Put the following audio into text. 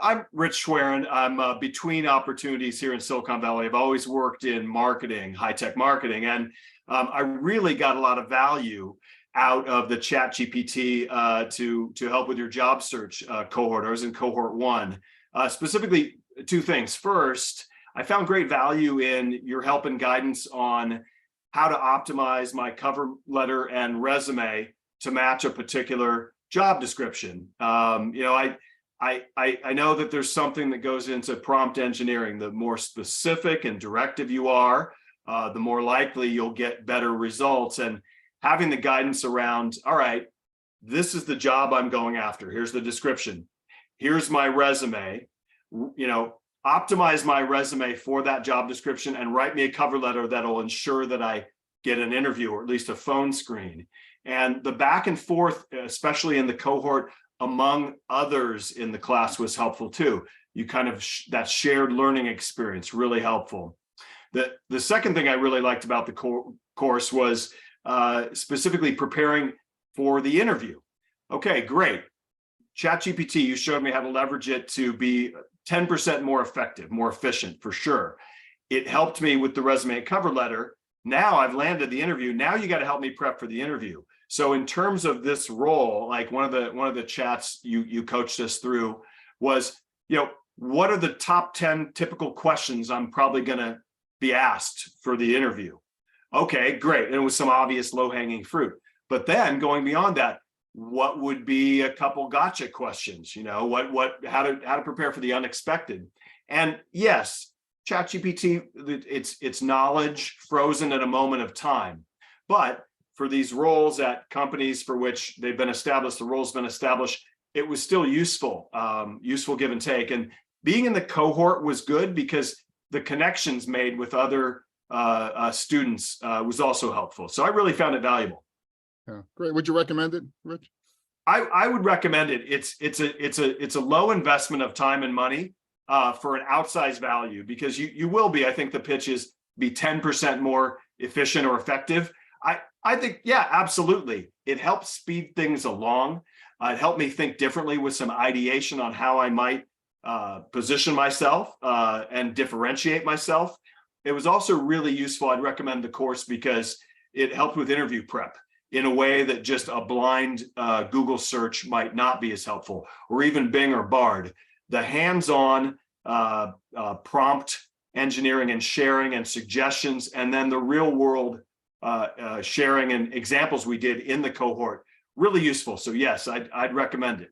I'm Rich Schwerin. I'm between opportunities here in Silicon Valley. I've always worked in marketing, high-tech marketing, and I really got a lot of value out of the ChatGPT to help with your job search cohort. I was in cohort 1. Specifically, 2 things. First, I found great value in your help and guidance on how to optimize my cover letter and resume to match a particular job description. I know that there's something that goes into prompt engineering. The more specific and directive you are, the more likely you'll get better results. And having the guidance around, all right, this is the job I'm going after. Here's the description. Here's my resume. Optimize my resume for that job description and write me a cover letter that'll ensure that I get an interview or at least a phone screen. And the back and forth, especially in the cohort among others in the class, was helpful too. You kind of that shared learning experience, really helpful. The second thing I really liked about the course was specifically preparing for the interview. Okay, great. ChatGPT, you showed me how to leverage it to be 10% more effective, more efficient for sure. It helped me with the resume and cover letter. Now I've landed the interview. Now you got to help me prep for the interview. So in terms of this role, like one of the chats you coached us through was, what are the top 10 typical questions I'm probably going to be asked for the interview? Okay, great. And it was some obvious low-hanging fruit. But then going beyond that, what would be a couple gotcha questions? How to prepare for the unexpected? And yes, ChatGPT, it's knowledge frozen at a moment of time. But for these roles at companies for which they've been established, the role's been established, it was still useful, useful give and take. And being in the cohort was good because the connections made with other students was also helpful. So I really found it valuable. Yeah, great. Would you recommend it, Rich? I would recommend it. It's a low investment of time and money for an outsized value, because you will be, I think the pitch is be 10% more efficient or effective. I think, yeah, absolutely. It helps speed things along. It helped me think differently with some ideation on how I might position myself and differentiate myself. It was also really useful. I'd recommend the course because it helped with interview prep in a way that just a blind Google search might not be as helpful, or even Bing or Bard. The hands-on prompt engineering and sharing and suggestions, and then the real world sharing and examples we did in the cohort, really useful. So yes, I'd recommend it.